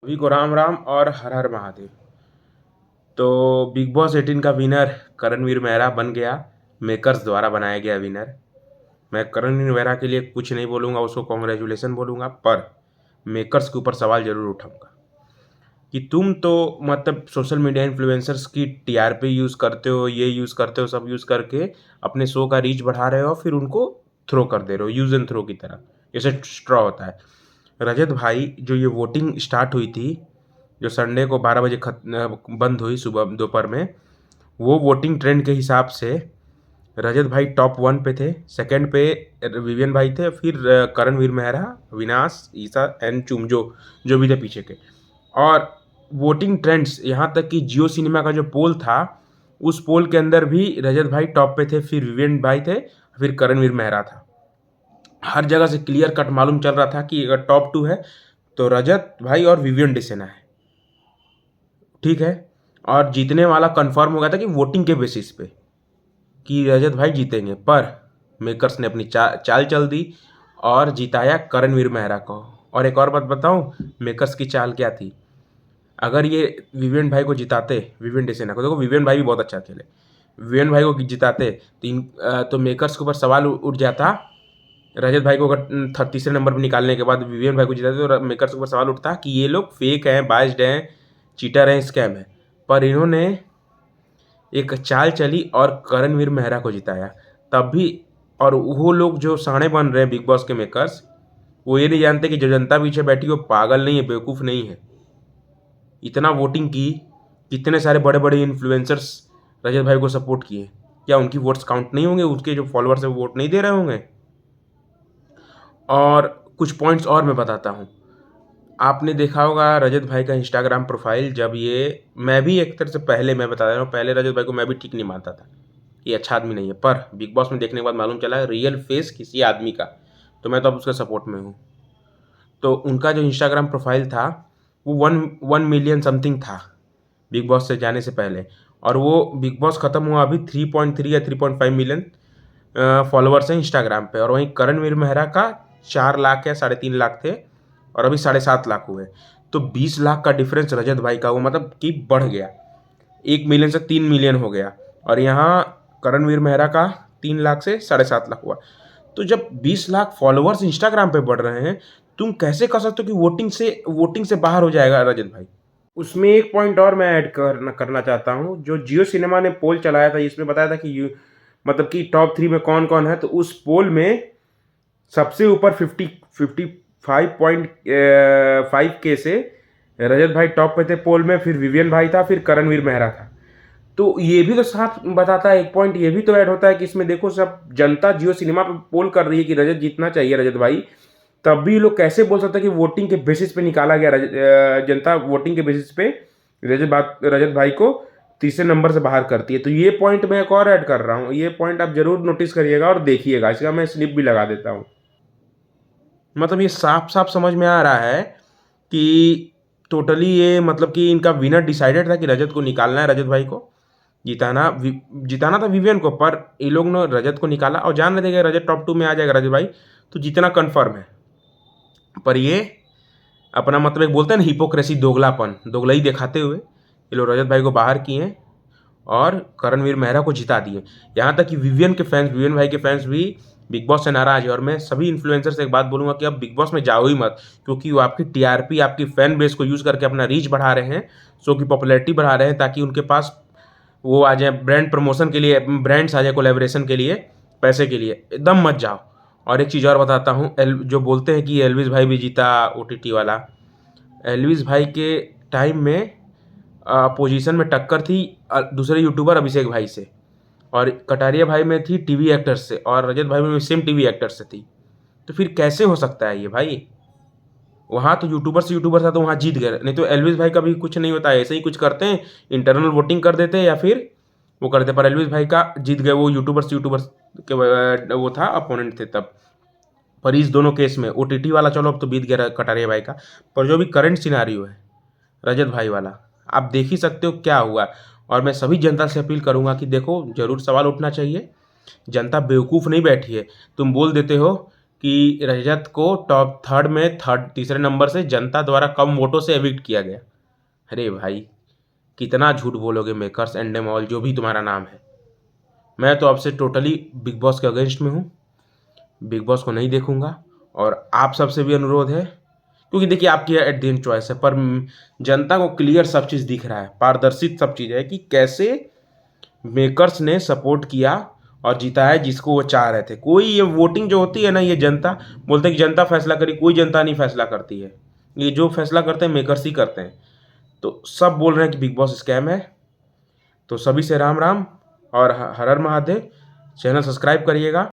सभी को राम राम और हर हर महादेव। तो बिग बॉस 18 का विनर करणवीर मेहरा बन गया। मेकर्स द्वारा बनाया गया विनर। मैं करणवीर मेहरा के लिए कुछ नहीं बोलूँगा, उसको कॉन्ग्रेचुलेसन बोलूँगा, पर मेकर्स के ऊपर सवाल जरूर उठाऊंगा कि तुम तो मतलब सोशल मीडिया इन्फ्लुएंसर्स की टीआरपी यूज़ करते हो, ये यूज़ करते हो, सब यूज़ करके अपने शो का रीच बढ़ा रहे हो, फिर उनको थ्रो कर दे रहे हो यूज़ एंड थ्रो की तरह, जैसे स्ट्रॉ होता है। रजत भाई, जो ये वोटिंग स्टार्ट हुई थी, जो संडे को 12 बजे बंद हुई सुबह दोपहर में, वो वोटिंग ट्रेंड के हिसाब से रजत भाई टॉप 1 पे थे, सेकंड पे विवियन भाई थे, फिर करणवीर मेहरा, विनाश, ईसा एंड चुमजो जो भी थे पीछे के। और वोटिंग ट्रेंड्स यहाँ तक कि जियो सिनेमा का जो पोल था, उस पोल के अंदर भी रजत भाई टॉप पे थे, फिर विवियन भाई थे, फिर करणवीर मेहरा था। हर जगह से क्लियर कट मालूम चल रहा था कि अगर टॉप 2 है तो रजत भाई और विवियन डिसेना है, ठीक है। और जीतने वाला कंफर्म हो गया था कि वोटिंग के बेसिस पे कि रजत भाई जीतेंगे, पर मेकर्स ने अपनी चाल चल दी और जिताया करणवीर मेहरा को। और एक और बात बताऊं, मेकर्स की चाल क्या थी? अगर ये विवियन भाई को जिताते, विवियन डिसेना को, देखो विवियन भाई भी बहुत अच्छा खेले, विवियन भाई को जिताते तो मेकर्स के ऊपर सवाल उठ जाता। रजत भाई को अगर तीसरे नंबर पर निकालने के बाद विवियन भाई को जिताते तो मेकर्स के ऊपर सवाल उठता कि ये लोग फेक हैं, बाइस्ड हैं, चीटर हैं, स्कैम है। पर इन्होंने एक चाल चली और करणवीर मेहरा को जिताया तब भी। और वो लोग जो साणे बन रहे हैं बिग बॉस के मेकर्स, वो ये नहीं जानते कि जो जनता पीछे बैठी वो पागल नहीं है, बेवकूफ़ नहीं है। इतना वोटिंग की, कितने सारे बड़े बड़े इन्फ्लुएंसर्स रजत भाई को सपोर्ट किए, क्या उनकी वोट्स काउंट नहीं होंगे? उसके जो फॉलोअर्स है वो वोट नहीं दे रहे होंगे? और कुछ पॉइंट्स और मैं बताता हूँ। आपने देखा होगा रजत भाई का इंस्टाग्राम प्रोफाइल, जब ये, मैं भी एक तरह से पहले, मैं बता रहा हूँ, पहले रजत भाई को मैं भी ठीक नहीं मानता था, ये अच्छा आदमी नहीं है, पर बिग बॉस में देखने के बाद मालूम चला रियल फेस किसी आदमी का, तो मैं तो अब उसके सपोर्ट में हूँ। तो उनका जो इंस्टाग्राम प्रोफाइल था वो 1 मिलियन समथिंग था बिग बॉस से जाने से पहले, और वो बिग बॉस ख़त्म हुआ अभी 3.3 या 3.5 मिलियन फॉलोअर्स हैं इंस्टाग्राम पे। और वहीं करणवीर मेहरा का 4 लाख या 3.5 लाख थे, और अभी 7.5 लाख हुए। तो 20 लाख का डिफरेंस रजत भाई का, वो मतलब कि बढ़ गया, 1 मिलियन से 3 मिलियन हो गया। और यहाँ करणवीर मेहरा का 3 लाख से 7.5 लाख हुआ। तो जब 20 लाख फॉलोअर्स इंस्टाग्राम पे बढ़ रहे हैं, तुम कैसे कह सकते हो कि वोटिंग से बाहर हो जाएगा रजत भाई? उसमें एक पॉइंट और मैं ऐड करना चाहता हूँ। जो जियो सिनेमा ने पोल चलाया था, इसमें बताया था कि मतलब कि टॉप 3 में कौन कौन है, तो उस पोल में सबसे ऊपर 55.5 के से रजत भाई टॉप पे थे पोल में, फिर विवियन भाई था, फिर करणवीर मेहरा था। तो ये भी तो साफ बताता है, एक पॉइंट ये भी तो ऐड होता है कि इसमें देखो, सब जनता जियो सिनेमा पे पोल कर रही है कि रजत जीतना चाहिए, रजत भाई। तब भी लोग कैसे बोल सकते हैं कि वोटिंग के बेसिस पे निकाला गया, जनता वोटिंग के बेसिस पे रजत भाई को तीसरे नंबर से बाहर करती है। तो ये पॉइंट मैं एक और ऐड कर रहा हूँ, ये पॉइंट आप जरूर नोटिस करिएगा और देखिएगा, इसका मैं स्लिप भी लगा देता हूँ। मतलब ये साफ साफ समझ में आ रहा है कि टोटली ये, मतलब कि इनका विनर डिसाइडेड था कि रजत को निकालना है, रजत भाई को जिताना था विवियन को, पर ये लोग ने रजत को निकाला और जान रहे थे कि रजत टॉप 2 में आ जाएगा, रजत भाई तो जितना कन्फर्म है। पर ये अपना मतलब एक बोलते हैं ना, हिपोक्रेसी, दोगलापन, दोगलाई दिखाते हुए ये लोग रजत भाई को बाहर किए और करणवीर मेहरा को जिता दिए। यहाँ तक कि विवियन भाई के फैंस भी बिग बॉस से नाराज है। और मैं सभी इन्फ्लुएंसर से एक बात बोलूँगा कि अब बिग बॉस में जाओ ही मत, क्योंकि वो आपकी टीआरपी, आपकी फैन बेस को यूज़ करके अपना रीच बढ़ा रहे हैं, शो की पॉपुलैरिटी बढ़ा रहे हैं, ताकि उनके पास वो आ जाए ब्रांड प्रमोशन के लिए, ब्रांड्स आ जाए कोलेब्रेशन के लिए, पैसे के लिए। एकदम मत जाओ। और एक चीज़ और बताता हूँ, जो बोलते हैं कि एल्विस भाई भी जीता ओटीटी वाला, एल्विस भाई के टाइम में पोजीशन में टक्कर थी दूसरे यूट्यूबर अभिषेक भाई से, और कटारिया भाई में थी टीवी एक्टर्स से, और रजत भाई में सेम टीवी एक्टर्स से थी। तो फिर कैसे हो सकता है ये भाई? वहाँ तो यूट्यूबर था तो वहाँ जीत गए, नहीं तो एल्विस भाई का भी कुछ नहीं होता है, ऐसे ही कुछ करते हैं, इंटरनल वोटिंग कर देते हैं या फिर वो करते। पर एल्विस भाई का जीत गए, वो यूट्यूबर्स के वो था, अपोनेंट थे तब। पर इस दोनों केस में ओटीटी वाला चलो अब तो बीत गया कटारिया भाई का, पर जो भी करंट सिनारियो है रजत भाई वाला, आप देख ही सकते हो क्या हुआ। और मैं सभी जनता से अपील करूंगा कि देखो, जरूर सवाल उठना चाहिए, जनता बेवकूफ़ नहीं बैठी है। तुम बोल देते हो कि रजत को टॉप थर्ड में तीसरे नंबर से जनता द्वारा कम वोटों से एविक्ट किया गया। अरे भाई, कितना झूठ बोलोगे मेकर्स एंड डेमॉल, जो भी तुम्हारा नाम है। मैं तो आपसे टोटली बिग बॉस के अगेंस्ट में हूँ, बिग बॉस को नहीं देखूंगा। और आप सबसे भी अनुरोध है, क्योंकि देखिए आपकी एट द एंड चॉइस है, पर जनता को क्लियर सब चीज़ दिख रहा है, पारदर्शित सब चीज़ है कि कैसे मेकर्स ने सपोर्ट किया और जिताया जिसको वो चाह रहे थे। कोई ये वोटिंग जो होती है ना, ये जनता बोलते हैं कि जनता फैसला करी, कोई जनता नहीं फैसला करती है। ये जो फैसला करते हैं मेकर्स ही करते हैं। तो सब बोल रहे हैं कि बिग बॉस स्कैम है। तो सभी से राम राम और हर हर महादेव। चैनल सब्सक्राइब करिएगा।